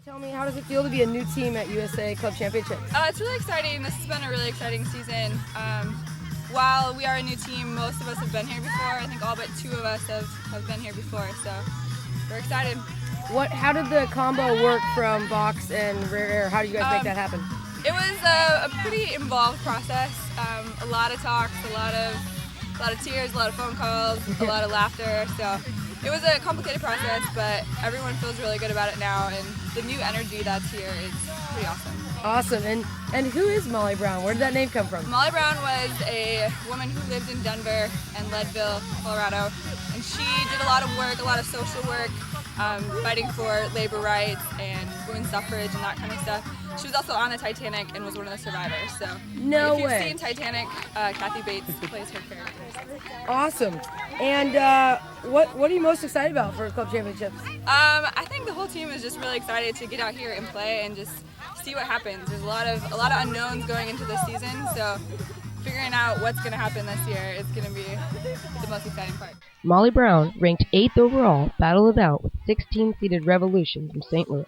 Tell me, how does it feel to be a new team at USA Club Championships? It's really exciting. This has been a really exciting season. While we are a new team, most of us have been here before. I think all but two of us have been here before, so we're excited. How did the combo work from box and rear air? How do you guys make that happen? It was a pretty involved process. A lot of talks, a lot of tears, a lot of phone calls, a lot of laughter. So it was a complicated process, but everyone feels really good about it now, and the new energy that's here is pretty awesome. Awesome. And who is Molly Brown? Where did that name come from? Molly Brown was a woman who lived in Denver and Leadville, Colorado, and she did a lot of work, a lot of social work, fighting for labor rights and women's suffrage and that kind of stuff. She was also on the Titanic and was one of the survivors. So no if way. you've seen Titanic, Kathy Bates plays her character. Awesome. And what are you most excited about for Club Championships? I think the whole team is just really excited to get out here and play and just see what happens. There's a lot of unknowns going into this season, so figuring out what's going to happen this year is going to be the most exciting part. Molly Brown, ranked 8th overall, battled it out with 16-seeded Revolution from St. Louis.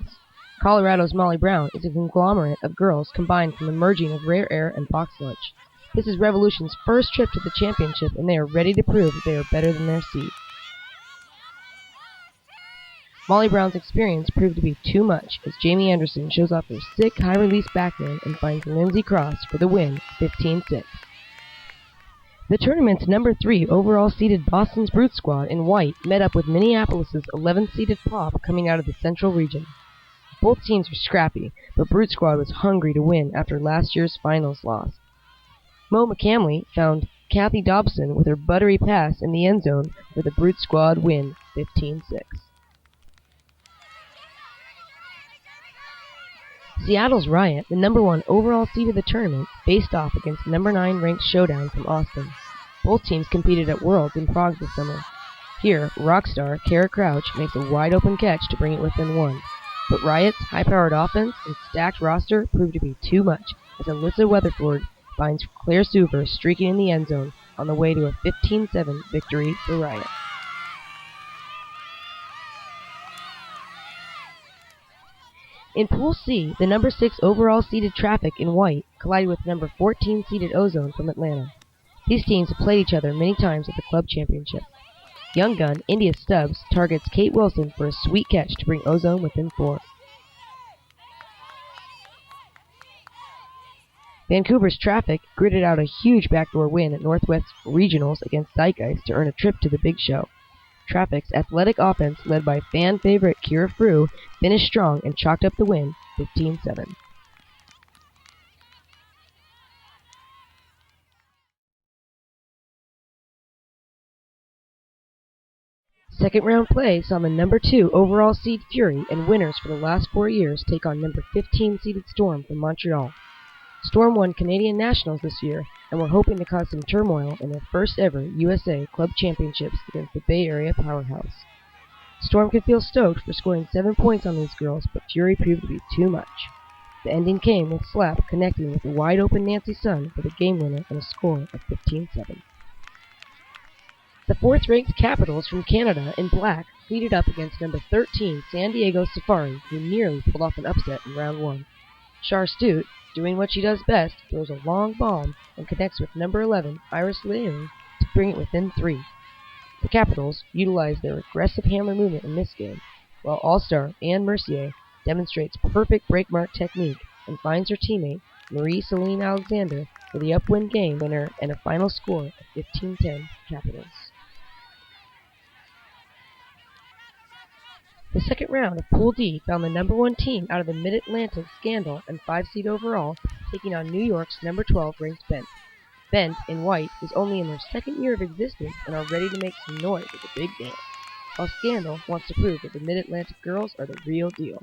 Colorado's Molly Brown is a conglomerate of girls combined from the merging of rear air and box lunch. This is Revolution's first trip to the championship, and they are ready to prove that they are better than their seed. Molly Brown's experience proved to be too much as Jamie Anderson shows off her sick high-release backhand and finds Lindsay Cross for the win, 15-6. The tournament's number 3 overall seeded Boston's Brute Squad in white met up with Minneapolis's 11th-seeded Pop coming out of the Central Region. Both teams were scrappy, but Brute Squad was hungry to win after last year's finals loss. Mo McCamley found Kathy Dobson with her buttery pass in the end zone for the Brute Squad win, 15-6. Seattle's Riot, the number 1 overall seed of the tournament, faced off against number 9 ranked Showdown from Austin. Both teams competed at Worlds in Prague this summer. Here, rockstar Kara Crouch makes a wide-open catch to bring it within 1. But Riot's high-powered offense and stacked roster proved to be too much as Alyssa Weatherford finds Claire Suver streaking in the end zone on the way to a 15-7 victory for Riot. In Pool C, the number 6 overall seeded Traffic in white collided with number 14 seeded Ozone from Atlanta. These teams have played each other many times at the club championship. Young gun India Stubbs targets Kate Wilson for a sweet catch to bring Ozone within 4. Vancouver's Traffic gritted out a huge backdoor win at Northwest Regionals against Zeitgeist to earn a trip to the big show. Traffic's athletic offense, led by fan favorite Kira Frew, finished strong and chalked up the win, 15-7. Second round play saw the number 2 overall seed Fury and winners for the last 4 years take on number 15 seeded Storm from Montreal. Storm won Canadian Nationals this year and were hoping to cause some turmoil in their first ever USA Club Championships against the Bay Area powerhouse. Storm could feel stoked for scoring 7 points on these girls, but Fury proved to be too much. The ending came with Slap connecting with a wide-open Nancy Sun for the game winner and a score of 15-7. The 4th-ranked Capitals from Canada in black pleaded up against number 13 San Diego Safari, who nearly pulled off an upset in round 1. Char Stute, doing what she does best, throws a long bomb and connects with number 11 Iris Leung to bring it within 3. The Capitals utilized their aggressive hammer movement in this game, while all-star Anne Mercier demonstrates perfect breakmark technique and finds her teammate Marie-Céline Alexander for the upwind game winner and a final score of 15-10 Capitals. The second round of Pool D found the number 1 team out of the Mid-Atlantic Scandal and 5 seed overall, taking on New York's number 12 ranked Bent. Bent, in white, is only in their 2nd year of existence and are ready to make some noise at the big dance, while Scandal wants to prove that the Mid-Atlantic girls are the real deal.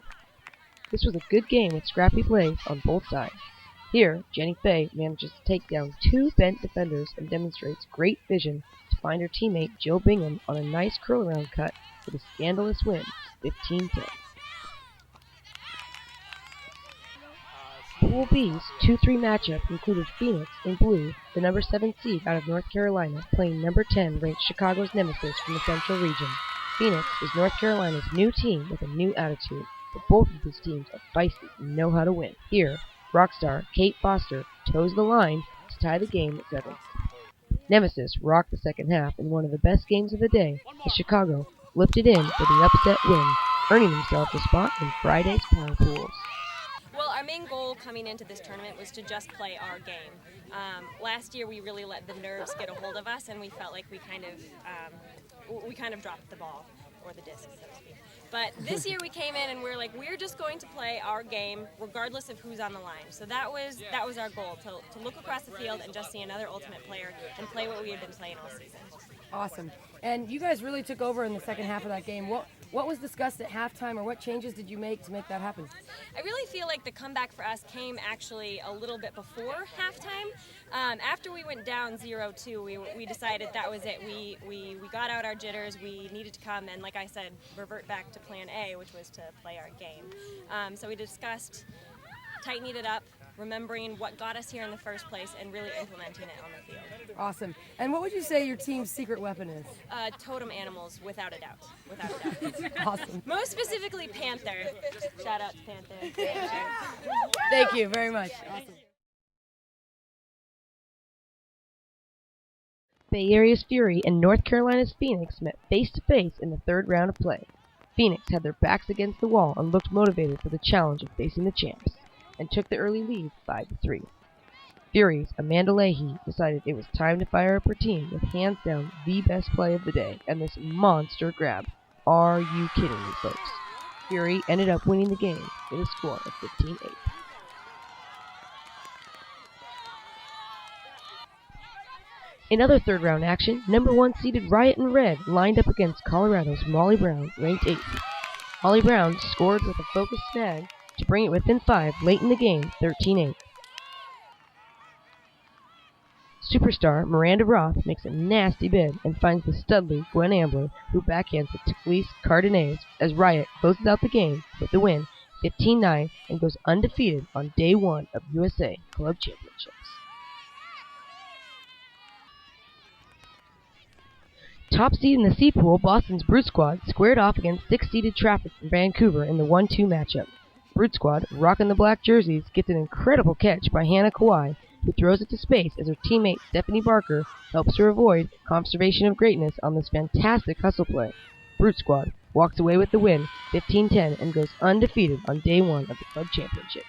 This was a good game with scrappy plays on both sides. Here, Jenny Fay manages to take down 2 Bent defenders and demonstrates great vision to find her teammate Jill Bingham on a nice curl-around cut for the scandalous win, 15-10. Pool B's 2-3 matchup included Phoenix in blue, the number 7 seed out of North Carolina, playing number 10 ranked Chicago's nemesis from the Central Region. Phoenix is North Carolina's new team with a new attitude. but both of these teams are feisty and know how to win. Here, rockstar Kate Foster toes the line to tie the game at 7. Nemesis rocked the second half in one of the best games of the day as Chicago lifted in for the upset win, earning themselves a spot in Friday's power pools. Well, our main goal coming into this tournament was to just play our game. Last year we really let the nerves get a hold of us, and we felt like we kind of dropped the ball, or the disc, so to speak. But this year we came in and we're like, we're just going to play our game regardless of who's on the line. So that was our goal, to look across the field and just see another Ultimate player and play what we had been playing all season. Awesome. And you guys really took over in the second half of that game. What was discussed at halftime, or what changes did you make to make that happen? I really feel like the comeback for us came actually a little bit before halftime. After we went down 0-2, we decided that was it. We got out our jitters. We needed to come and, like I said, revert back to plan A, which was to play our game. So we discussed tightening it up, remembering what got us here in the first place, and really implementing it on the field. Awesome. And what would you say your team's secret weapon is? Totem animals, without a doubt. Without a doubt. Awesome. Most specifically, Panther. Shout out to Panther. Thank you very much. Awesome. Bay Area's Fury and North Carolina's Phoenix met face-to-face in the third round of play. Phoenix had their backs against the wall and looked motivated for the challenge of facing the champs, and took the early lead 5-3. Fury's Amanda Leahy decided it was time to fire up her team with hands down the best play of the day and this monster grab. Are you kidding me, folks? Fury ended up winning the game with a score of 15-8. In other third round action, number 1 seeded Riot in Red lined up against Colorado's Molly Brown, ranked 8th. Molly Brown scored with a focused snag to bring it within 5 late in the game, 13-8. Superstar Miranda Roth makes a nasty bid and finds the studly Gwen Ambler, who backhands it to Felice Cardenas as Riot closes out the game with the win, 15-9, and goes undefeated on day 1 of USA Club Championships. Top seed in the C pool, Boston's Brute Squad squared off against 6-seeded Traffic from Vancouver in the 1-2 matchup. Brute Squad, rocking the black jerseys, gets an incredible catch by Hannah Kawhi, who throws it to space as her teammate Stephanie Barker helps her avoid conservation of greatness on this fantastic hustle play. Brute Squad walks away with the win, 15-10, and goes undefeated on day 1 of the club championships.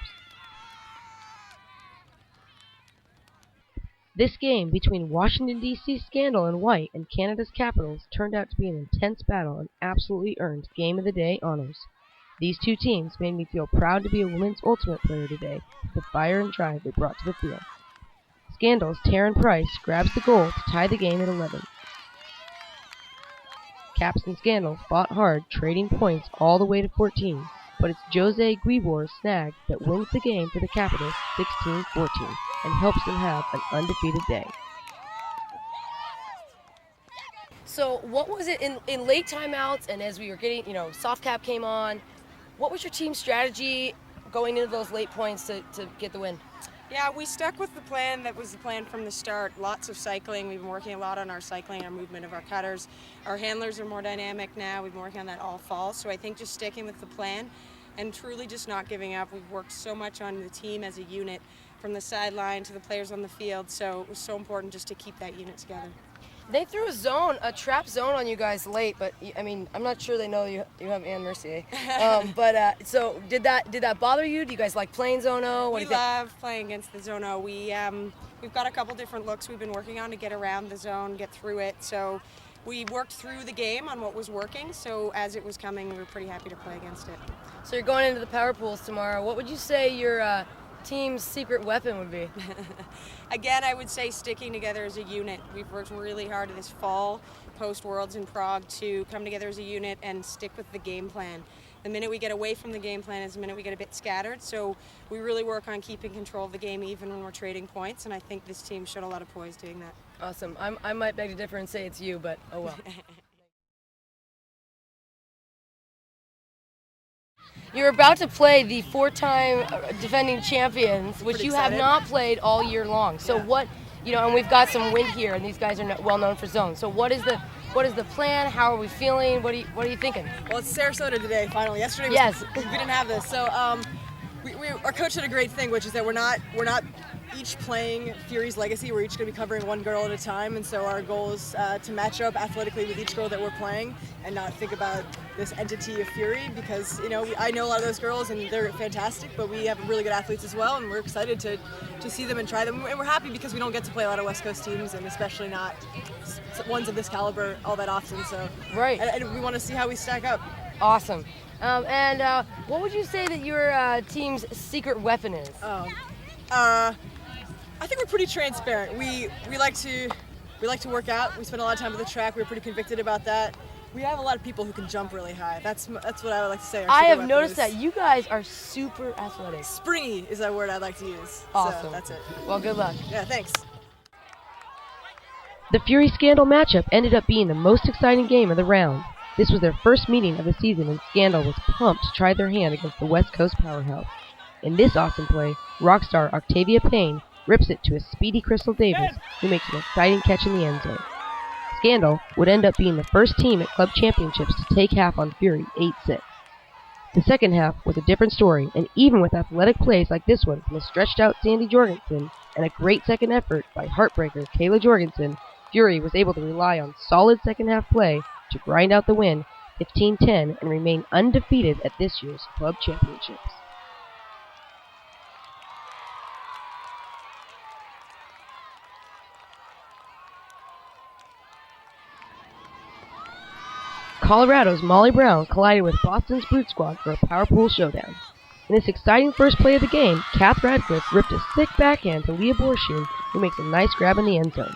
This game between Washington, D.C. Scandal and White and Canada's Capitals turned out to be an intense battle and absolutely earned Game of the Day honors. These two teams made me feel proud to be a women's Ultimate player today with the fire and drive they brought to the field. Scandal's Taryn Price grabs the goal to tie the game at 11. Caps and Scandal fought hard, trading points all the way to 14, but it's Jose Guibor's snag that wins the game for the Capitals 16-14 and helps them have an undefeated day. So what was it in late timeouts, and as we were getting, soft cap came on, what was your team's strategy going into those late points to get the win? Yeah, we stuck with the plan that was the plan from the start. Lots of cycling. We've been working a lot on our cycling, our movement of our cutters. Our handlers are more dynamic now. We've been working on that all fall. So I think just sticking with the plan and truly just not giving up. We've worked so much on the team as a unit, from the sideline to the players on the field. So it was so important just to keep that unit together. They threw a trap zone on you guys late, but I mean, I'm not sure they know you have Anne Mercier. So did that bother you? Do you guys like playing zone O? We love playing against the zone O. We've got a couple different looks we've been working on to get around the zone, get through it. So we worked through the game on what was working. So as it was coming, we were pretty happy to play against it. So you're going into the power pools tomorrow. What would you say your team's secret weapon would be? Again, I would say sticking together as a unit. We've worked really hard this fall, post-Worlds in Prague, to come together as a unit and stick with the game plan. The minute we get away from the game plan is the minute we get a bit scattered, so we really work on keeping control of the game even when we're trading points, and I think this team showed a lot of poise doing that. Awesome. I might beg to differ and say it's you, but oh well. You're about to play the 4-time defending champions, which you have not played all year long. So what, and we've got some wind here, and these guys are well known for zone. So what is the What is the plan? How are we feeling? What are you thinking? Well, it's Sarasota today, finally. Yesterday we didn't have this. So our coach did a great thing, which is that we're not each playing Fury's legacy. We're each going to be covering one girl at a time, and so our goal is to match up athletically with each girl that we're playing and not think about this entity of Fury, because I know a lot of those girls and they're fantastic, but we have really good athletes as well, and we're excited to see them and try them, and we're happy because we don't get to play a lot of West Coast teams, and especially not ones of this caliber all that often. So right, and we want to see how we stack up. Awesome. And what would you say that your team's secret weapon is? I think we're pretty transparent. We like to work out. We spend a lot of time at the track. We're pretty convicted about that. We have a lot of people who can jump really high. That's what I would like to say. I have noticed that you guys are super athletic. Springy is a word I'd like to use. Awesome. So that's it. Well, good luck. Yeah, thanks. The Fury Scandal matchup ended up being the most exciting game of the round. This was their first meeting of the season, and Scandal was pumped to try their hand against the West Coast powerhouse. In this awesome play, rockstar Octavia Payne rips it to a speedy Crystal Davis, who makes an exciting catch in the end zone. Scandal would end up being the first team at club championships to take half on Fury 8-6. The second half was a different story, and even with athletic plays like this one from a stretched-out Sandy Jorgensen and a great second effort by heartbreaker Kayla Jorgensen, Fury was able to rely on solid second-half play to grind out the win 15-10 and remain undefeated at this year's club championships. Colorado's Molly Brown collided with Boston's Brute Squad for a power pool showdown. In this exciting first play of the game, Kath Radcliffe ripped a sick backhand to Leah Borschoen, who makes a nice grab in the end zone.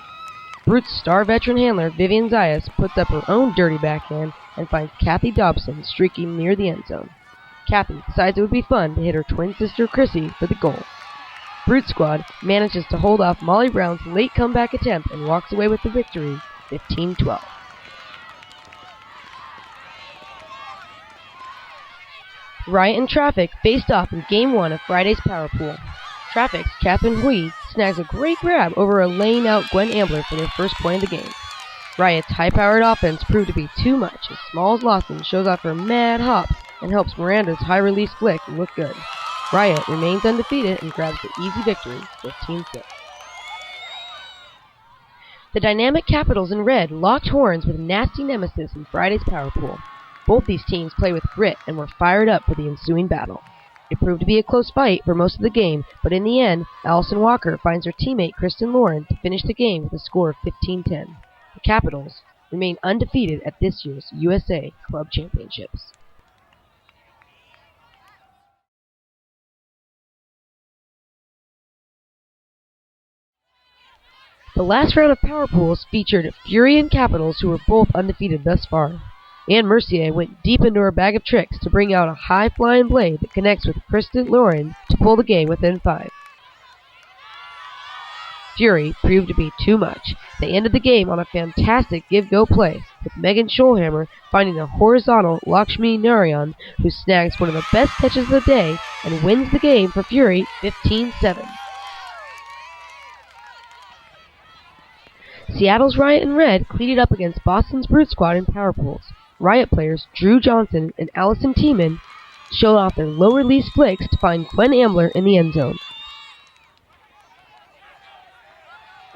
Brute's star veteran handler Vivian Zayas puts up her own dirty backhand and finds Kathy Dobson streaking near the end zone. Kathy decides it would be fun to hit her twin sister Chrissy for the goal. Brute Squad manages to hold off Molly Brown's late comeback attempt and walks away with the victory 15-12. Riot and Traffic faced off in Game 1 of Friday's Power Pool. Traffic's Catherine Hui snags a great grab over a laying-out Gwen Ambler for their first point of the game. Riot's high-powered offense proved to be too much as Smalls Lawson shows off her mad hops and helps Miranda's high-release flick look good. Riot remains undefeated and grabs the easy victory 15-6. The dynamic Capitals in red locked horns with Nasty Nemesis in Friday's Power Pool. Both these teams play with grit and were fired up for the ensuing battle. It proved to be a close fight for most of the game, but in the end, Allison Walker finds her teammate Kristen Lauren to finish the game with a score of 15-10. The Capitals remain undefeated at this year's USA Club Championships. The last round of Power Pools featured Fury and Capitals, who were both undefeated thus far. Anne Mercier went deep into her bag of tricks to bring out a high-flying blade that connects with Kristen Lauren to pull the game within 5. Fury proved to be too much. They ended the game on a fantastic give-go play, with Megan Scholhammer finding a horizontal Lakshmi Narayan, who snags one of the best catches of the day and wins the game for Fury 15-7. Seattle's Riot in red cleated up against Boston's Brute Squad in Power Pools. Riot players Drew Johnson and Allison Tiemann showed off their low-release flicks to find Gwen Ambler in the end zone.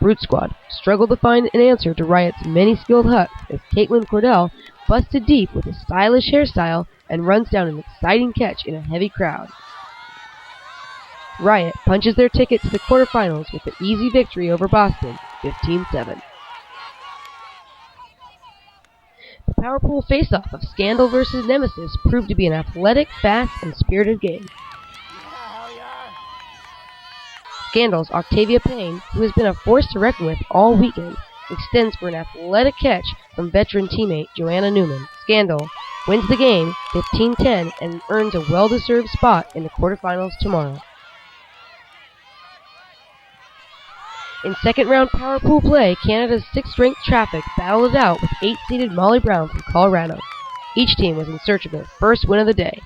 Brute Squad struggled to find an answer to Riot's many skilled hooks as Caitlin Cordell busted deep with a stylish hairstyle and runs down an exciting catch in a heavy crowd. Riot punches their ticket to the quarterfinals with an easy victory over Boston, 15-7. The Power Pool face-off of Scandal versus Nemesis proved to be an athletic, fast, and spirited game. Scandal's Octavia Payne, who has been a force to reckon with all weekend, extends for an athletic catch from veteran teammate Joanna Newman. Scandal wins the game 15-10 and earns a well-deserved spot in the quarterfinals tomorrow. In second-round Power Pool play, Canada's 6th-ranked Traffic battled it out with 8th-seeded Molly Brown from Colorado. Each team was in search of their first win of the day.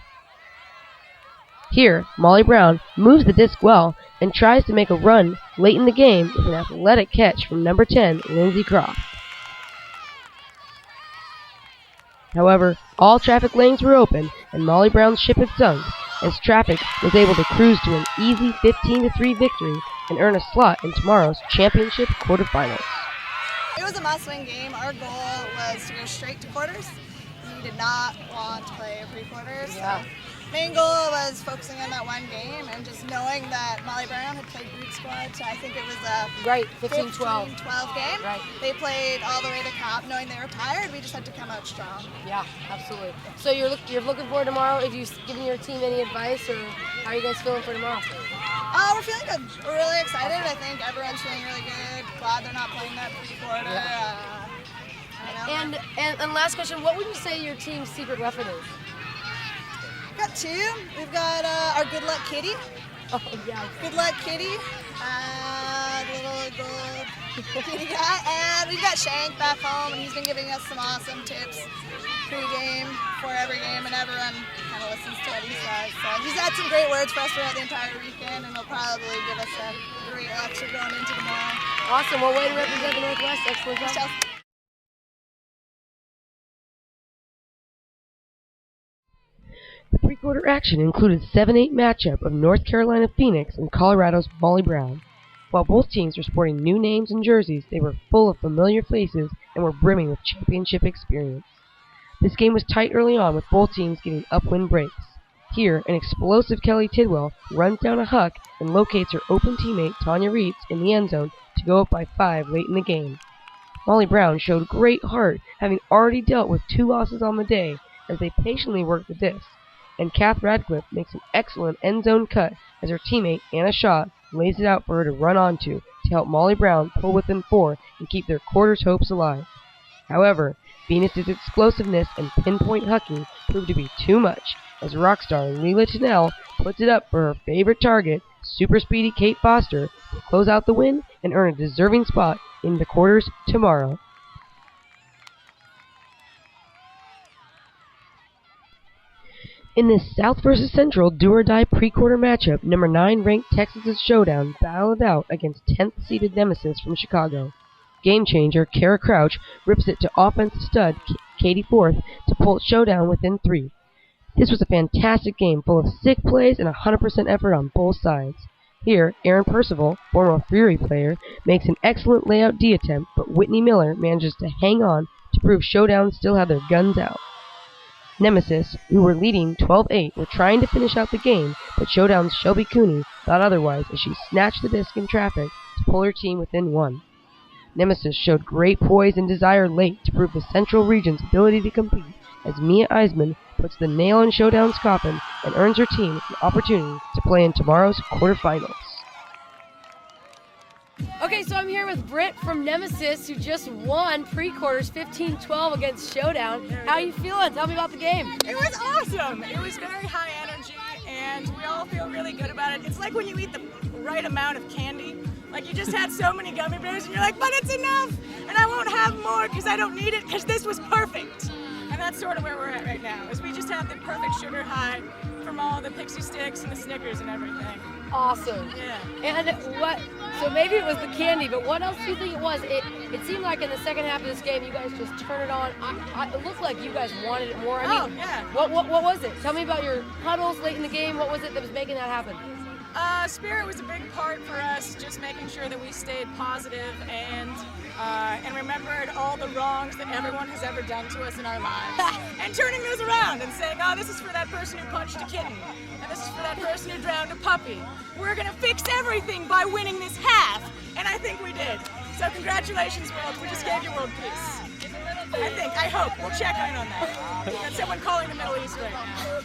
Here, Molly Brown moves the disc well and tries to make a run late in the game with an athletic catch from number 10, Lindsay Croft. However, all traffic lanes were open and Molly Brown's ship had sunk, as Traffic was able to cruise to an easy 15-3 victory and earn a slot in tomorrow's championship quarterfinals. It was a must-win game. Our goal was to go straight to quarters. We did not want to play pre-quarters. Yeah. Main goal was focusing on that one game and just knowing that Molly Brown had played Brute Squad, so I think it was a Right, 15-12. 15-12 game. Right. They played all the way to cap, knowing they were tired. We just had to come out strong. Yeah, absolutely. So you're looking forward to tomorrow. Have you given your team any advice, or how are you guys feeling for tomorrow? We're feeling good. We're really excited. I think everyone's feeling really good. Glad they're not playing that pre-quarter. Yeah. I don't know. And last question, what would you say your team's secret weapon is? We've got two. We've got our Good Luck Kitty. Oh, yeah. Good Luck Kitty. Little gold kitty guy. And we've got Shank back home, and he's been giving us some awesome tips pre-game, for every game, and everyone kind of listens to what he says. So he's had some great words for us throughout the entire weekend, and he'll probably give us a great lecture going into tomorrow. Awesome. Well, way to represent the Northwest. Excellent job. Chelsea. The pre-quarter action included 7-8 matchup of North Carolina Phoenix and Colorado's Molly Brown. While both teams were sporting new names and jerseys, they were full of familiar faces and were brimming with championship experience. This game was tight early on, with both teams getting upwind breaks. Here, an explosive Kelly Tidwell runs down a huck and locates her open teammate Tanya Reitz in the end zone to go up by 5 late in the game. Molly Brown showed great heart, having already dealt with 2 losses on the day, as they patiently worked the disc. And Kath Radcliffe makes an excellent end zone cut as her teammate Anna Shaw lays it out for her to run onto to help Molly Brown pull within 4 and keep their quarter's hopes alive. However, Venus's explosiveness and pinpoint hucking proved to be too much, as rock star Leela Tunnell puts it up for her favorite target, super speedy Kate Foster, to close out the win and earn a deserving spot in the quarters tomorrow. In this South vs. Central do-or-die pre-quarter matchup, number 9 ranked Texas's Showdown battled it out against 10th-seeded Nemesis from Chicago. Game changer Kara Crouch rips it to offensive stud Katie Forth to pull Showdown within 3. This was a fantastic game full of sick plays and 100% effort on both sides. Here, Aaron Percival, former Fury player, makes an excellent layout D attempt, but Whitney Miller manages to hang on to prove Showdown still had their guns out. Nemesis, who were leading 12-8, were trying to finish out the game, but Showdown's Shelby Cooney thought otherwise as she snatched the disc in traffic to pull her team within 1. Nemesis showed great poise and desire late to prove the Central region's ability to compete, as Mia Eisman puts the nail in Showdown's coffin and earns her team an opportunity to play in tomorrow's quarterfinals. Okay, so I'm here with Britt from Nemesis, who just won pre-quarters 15-12 against Showdown. How are you feeling? Tell me about the game. It was awesome. It was very high energy, and we all feel really good about it. It's like when you eat the right amount of candy. Like you just had so many gummy bears, and you're like, but it's enough, and I won't have more because I don't need it because this was perfect. And that's sort of where we're at right now, is we just have the perfect sugar high from all the pixie sticks and the Snickers and everything. Awesome. Yeah. And so maybe it was the candy, but what else do you think it was? It seemed like in the second half of this game, you guys just turned it on. It looked like you guys wanted it more. I mean, yeah. What was it? Tell me about your huddles late in the game. What was it that was making that happen? Spirit was a big part for us, just making sure that we stayed positive and remembered all the wrongs that everyone has ever done to us in our lives. And turning those around and saying, oh, this is for that person who punched a kitten. And this is for that person who drowned a puppy. We're going to fix everything by winning this half. And I think we did. So congratulations, world. We just gave you world peace. I hope. We'll check in on that. That's someone calling the Middle East right now.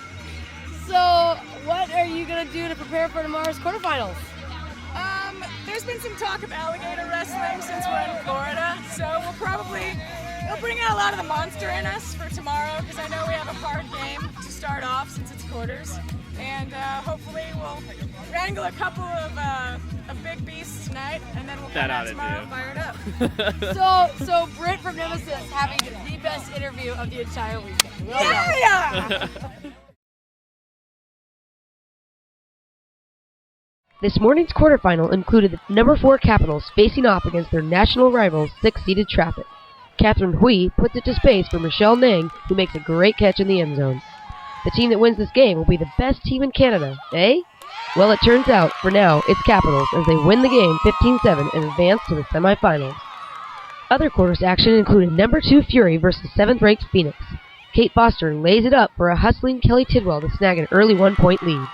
So what are you going to do to prepare for tomorrow's quarterfinals? There's been some talk of alligator wrestling since we're in Florida, so we'll bring out a lot of the monster in us for tomorrow, because I know we have a hard game to start off since it's quarters, and hopefully we'll wrangle a couple of big beasts tonight, and then we'll come out tomorrow fired up. So Britt from Nemesis having the best interview of the entire weekend. Well Yeah! This morning's quarterfinal included the number 4 Capitals facing off against their national rivals 6-seeded Traffic. Catherine Hui puts it to space for Michelle Nang, who makes a great catch in the end zone. The team that wins this game will be the best team in Canada, eh? Well, it turns out, for now, it's Capitals as they win the game 15-7 and advance to the semifinals. Other quarters action included number 2 Fury versus 7th-ranked Phoenix. Kate Foster lays it up for a hustling Kelly Tidwell to snag an early 1-point lead.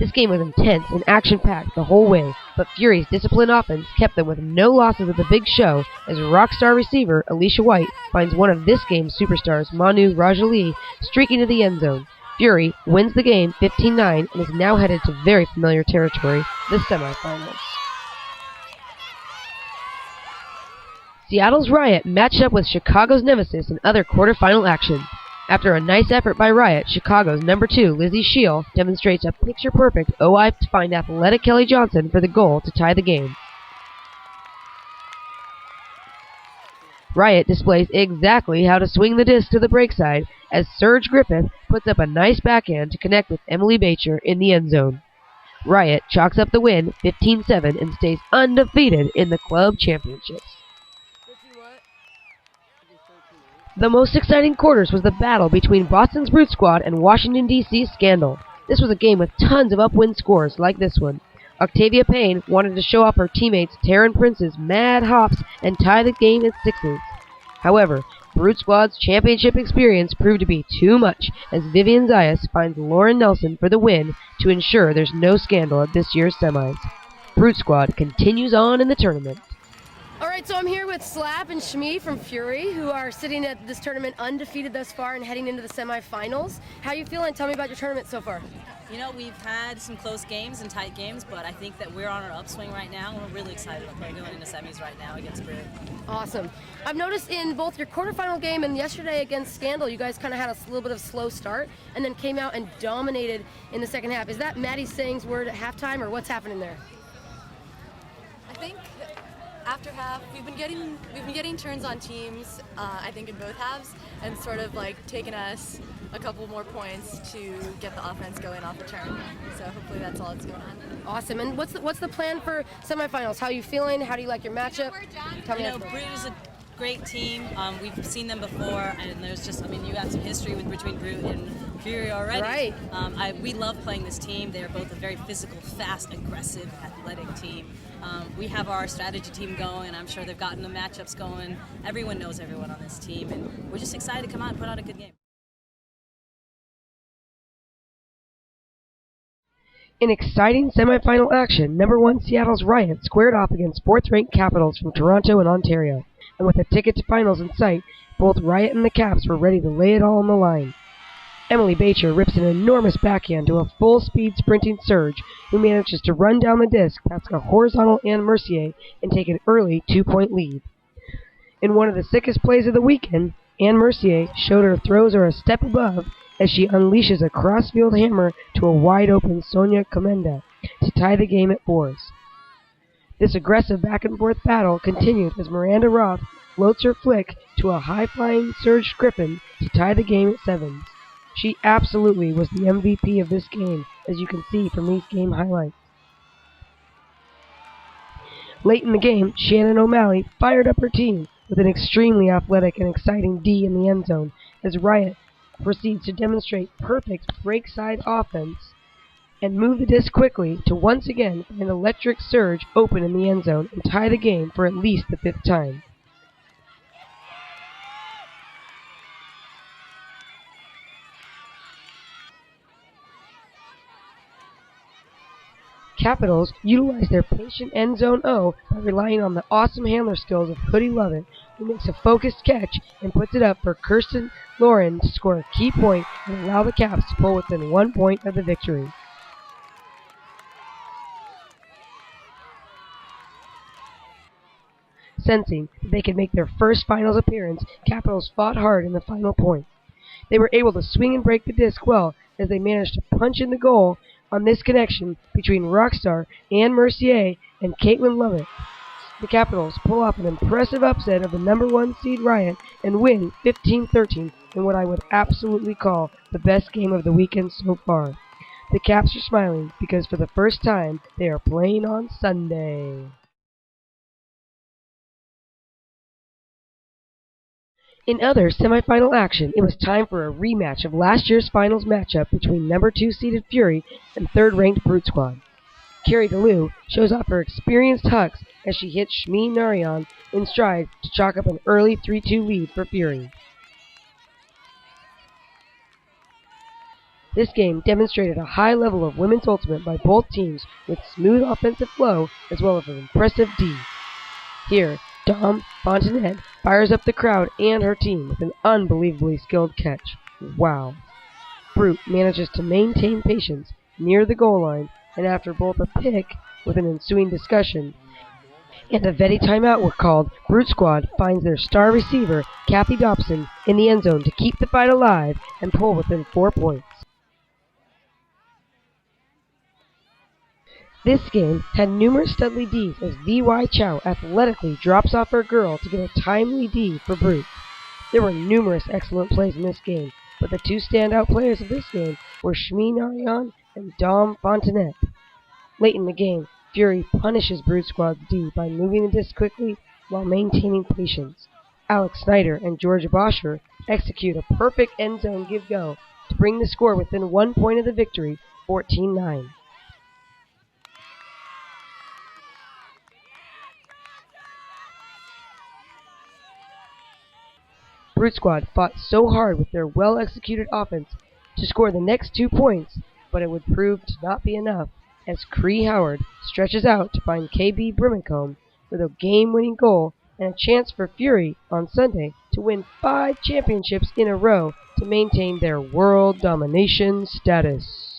This game was intense and action-packed the whole way, but Fury's disciplined offense kept them with no losses at the big show as rock star receiver Alicia White finds one of this game's superstars, Manu Rajali, streaking to the end zone. Fury wins the game 15-9 and is now headed to very familiar territory, the semifinals. Seattle's Riot matched up with Chicago's Nemesis in other quarterfinal action. After a nice effort by Riot, Chicago's number 2, Lizzie Scheel, demonstrates a picture-perfect OI to find athletic Kelly Johnson for the goal to tie the game. Riot displays exactly how to swing the disc to the break side as Serge Griffith puts up a nice backhand to connect with Emily Bacher in the end zone. Riot chalks up the win 15-7 and stays undefeated in the club championships. The most exciting quarters was the battle between Boston's Brute Squad and Washington, D.C.'s Scandal. This was a game with tons of upwind scores like this one. Octavia Payne wanted to show off her teammates Taryn Prince's mad hops and tie the game at 6s. However, Brute Squad's championship experience proved to be too much as Vivian Zayas finds Lauren Nelson for the win to ensure there's no scandal at this year's semis. Brute Squad continues on in the tournament. All right, so I'm here with Slap and Shmi from Fury, who are sitting at this tournament undefeated thus far and heading into the semifinals. How you feeling? Tell me about your tournament so far. You know, we've had some close games and tight games, but I think that we're on our upswing right now. We're really excited about going into semis right now against Brute. Awesome. I've noticed in both your quarterfinal game and yesterday against Scandal, you guys kind of had a little bit of a slow start and then came out and dominated in the second half. Is that Maddie Sing's word at halftime, or what's happening there? I think after half, we've been getting turns on teams, I think in both halves, and sort of like taken us a couple more points to get the offense going off the turn. So hopefully that's all that's going on. Awesome. And what's the plan for semifinals? How are you feeling? How do you like your matchup? Tell me. You know, Brute is a great team. We've seen them before, and there's just, I mean, you got some history between Brute and Fury already. Right. We love playing this team. They're both a very physical, fast, aggressive, athletic team. We have our strategy team going. I'm sure they've gotten the matchups going. Everyone knows everyone on this team, and we're just excited to come out and put out a good game. In exciting semifinal action, number 1 Seattle's Riot squared off against 4th-ranked Capitals from Toronto and Ontario. And with a ticket to finals in sight, both Riot and the Caps were ready to lay it all on the line. Emily Bacher rips an enormous backhand to a full-speed sprinting Serge, who manages to run down the disc past a horizontal Anne Mercier and take an early 2-point lead. In one of the sickest plays of the weekend, Anne Mercier showed her throws are a step above as she unleashes a cross-field hammer to a wide-open Sonia Komenda to tie the game at 4s. This aggressive back-and-forth battle continued as Miranda Roth floats her flick to a high-flying Serge Griffin to tie the game at 7s. She absolutely was the MVP of this game, as you can see from these game highlights. Late in the game, Shannon O'Malley fired up her team with an extremely athletic and exciting D in the end zone as Riot proceeds to demonstrate perfect break side offense and move the disc quickly to once again find electric Serge open in the end zone and tie the game for at least the 5th time. Capitals utilize their patient end zone O by relying on the awesome handler skills of Hoodie Lovett, who makes a focused catch and puts it up for Kirsten Lauren to score a key point and allow the Caps to pull within 1 point of the victory. Sensing that they could make their first finals appearance, Capitals fought hard in the final point. They were able to swing and break the disc well as they managed to punch in the goal on this connection between rockstar Anne Mercier and Caitlin Lovett. The Capitals pull off an impressive upset of the number 1 seed Riot and win 15-13 in what I would absolutely call the best game of the weekend so far. The Caps are smiling because for the first time they are playing on Sunday. In other semifinal action, it was time for a rematch of last year's finals matchup between number 2 seeded Fury and third-ranked Brute Squad. Carrie DeLu shows off her experienced hucks as she hits Shmi Narayan in stride to chalk up an early 3-2 lead for Fury. This game demonstrated a high level of women's ultimate by both teams with smooth offensive flow as well as an impressive D. Here, Dom Fontanet fires up the crowd and her team with an unbelievably skilled catch. Wow. Brute manages to maintain patience near the goal line, and after both a pick with an ensuing discussion and a vetty timeout were called, Brute Squad finds their star receiver, Kathy Dobson, in the end zone to keep the fight alive and pull within 4 points. This game had numerous studly Ds as V.Y. Chow athletically drops off her girl to get a timely D for Brute. There were numerous excellent plays in this game, but the two standout players of this game were Shmi Narayan and Dom Fontanet. Late in the game, Fury punishes Brute Squad's D by moving the disc quickly while maintaining patience. Alex Snyder and Georgia Bosher execute a perfect end zone give-go to bring the score within 1 point of the victory, 14-9. Brute Squad fought so hard with their well-executed offense to score the next 2 points, but it would prove to not be enough as Cree Howard stretches out to find KB Brimacombe with a game-winning goal and a chance for Fury on Sunday to win 5 championships in a row to maintain their world domination status.